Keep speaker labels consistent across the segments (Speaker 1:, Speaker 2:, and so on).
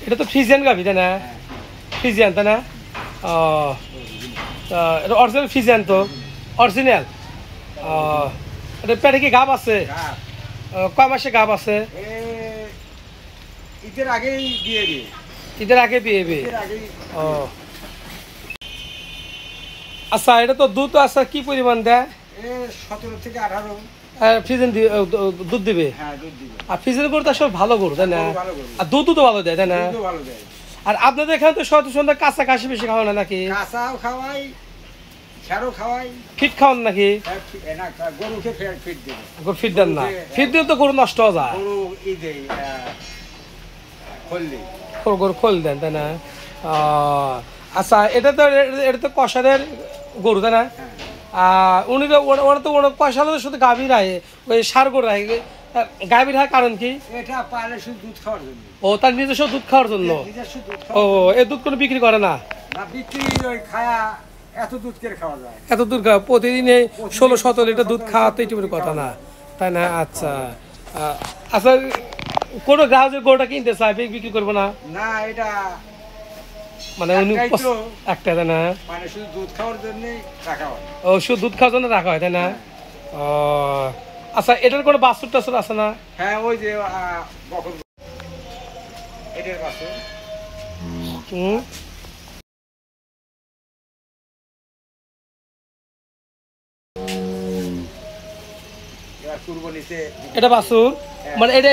Speaker 1: এটা তো ফ্রিজিয়ান গাভি তাই না? ফ্রিজিয়ান তাই না? ও এটা অরিজিনাল ফ্রিজিয়ান তো অরিজিনাল। ও এটা পেটে কি গাভ আছে? কয় মাসে গাভ আছে?
Speaker 2: ঈদের আগেই দিয়ে দিই।
Speaker 1: ঈদের আগে বিয়ে বি? ও আচ্ছা, এটা তো দুধ আচ্ছা কি পরিমাণ দেয়?
Speaker 2: 17 থেকে 18।
Speaker 1: ফ্রিজেন দুধ দিবে?
Speaker 2: হ্যাঁ দুধ দিবে।
Speaker 1: আর ফ্রিজের গরু তো আসলে ভালো গরু তাই না? আর দুধও তো ভালো দেয় তাই না?
Speaker 2: দুধও ভালো দেয়।
Speaker 1: আর আপনাদের এখানে তো শত সন্ধ্যা কাঁচা কাশি বেশি খাওয়া না নাকি?
Speaker 2: কাঁচাও খাওয়াই, ঝাড়ও খাওয়াই।
Speaker 1: ফিট খাওয়ান নাকি?
Speaker 2: না গরুকে ফিট দেবে।
Speaker 1: গরু ফিট দেন না? ফিট দিলে তো গরু নষ্ট হয়ে যায়।
Speaker 2: গরু ঈদে খুললি
Speaker 1: গরু খোল দেন তাই না? আচ্ছা, এটা তো কষাদের গরু তাই না? উনি তো ওরা তো কষাদের শুধু গাভীর আয়, ওই সার গরু আয়, গাভীর হয় কারণ কি?
Speaker 2: এটা পালে শুধু দুধ খাওয়ার জন্য।
Speaker 1: ও তার নিজস্ব দুধ খাওয়ার জন্য? ও এই দুধ কোনো বিক্রি করে না?
Speaker 2: না বিক্রি ওই খায়া এত দুধ কে খাওয়া যায়?
Speaker 1: এত দুধ প্রতিদিনে 16-17 লিটার দুধ খাওয়াতে একটু কথা না তাই না? আচ্ছা আচ্ছা, কোনো গ্রাহকের গরুটা কিনতে চায় বিক্রি করবো না?
Speaker 2: না এটা
Speaker 1: মানে উনি একটা তাই না?
Speaker 2: মানে শুধু দুধ খাওয়ার জন্য রাখা হয়।
Speaker 1: ও শুধু দুধ খাওয়ার জন্য রাখা হয় তাই না? ও আচ্ছা, এটার কোনো বাছুর টাছুর আছে না?
Speaker 2: হ্যাঁ ওই যে বকন এটার বাছুর।
Speaker 1: এটা বাছুর মানে এটা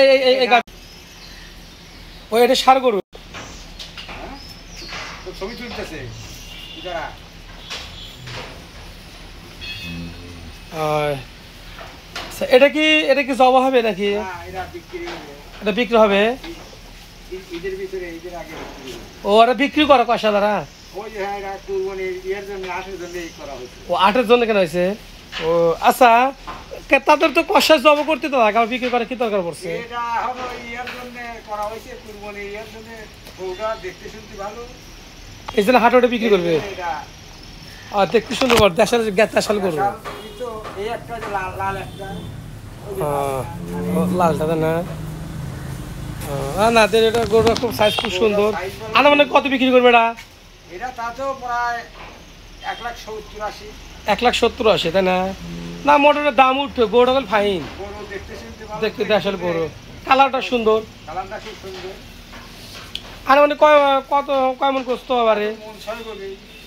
Speaker 1: ওই এটা ষাঁড় গরু।
Speaker 2: ছবি তুলতেছে
Speaker 1: এটা কি জবা হবে নাকি? এটা বিক্রি হবে? ও এটা বিক্রি করে কষা দ্বারা? ও আটের জন্য কেন হয়েছে? ও আচ্ছা, তাদের তো কষা জব করতে তো লাগে, বিক্রি করে কি দরকার পড়ছে? এই জন্য হাটে বিক্রি করবে? আর দেখতে সুন্দর দেশাল দেশাল গরু। লালটা না? না এটা গরুটা খুব সাইজ খুব সুন্দর। আনুমানিক কত বিক্রি করবে এটা?
Speaker 2: এটা তাতেও প্রায় 1,70,80।
Speaker 1: 1,70,80 তাই না? না মোটরের দাম উঠবে, গরুটা হল ফাইন দেখতে দেশাল গরু, কালারটা সুন্দর। আনুমানিক কত কয় মন করতে হবে?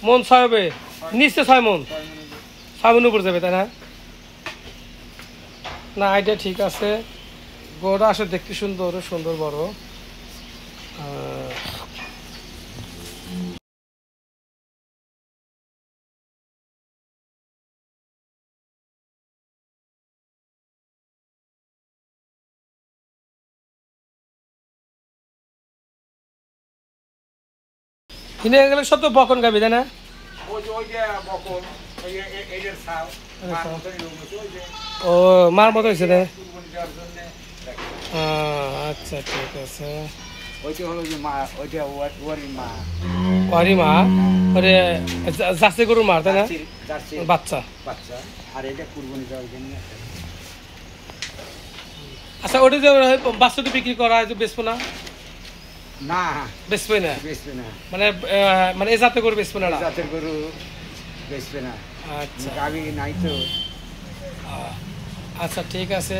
Speaker 1: মন 6 হবে, নিচে 6 মন, 6 মন উপর যাবে তাই না? না আইডিয়া ঠিক আছে, গরুটা আসলে দেখতে সুন্দর সুন্দর বড়। কিনে গেলে সব তো বকন গাবি তাই না? ও মার মতো হয়েছে রে? আচ্ছা ঠিক আছে। ওয়ারি মা ওরে জার্সি গরুর মার তাই না? বাচ্চা। আচ্ছা, ওটা যে বাচ্চাটা বিক্রি করা হয় বেচবো না?
Speaker 2: না
Speaker 1: বেচবে না? মানে মানে এই জাতের গরু বেচবে না?
Speaker 2: জাতের গরু বেচবে না।
Speaker 1: আচ্ছা
Speaker 2: গাবি নাই তো।
Speaker 1: আচ্ছা ঠিক আছে।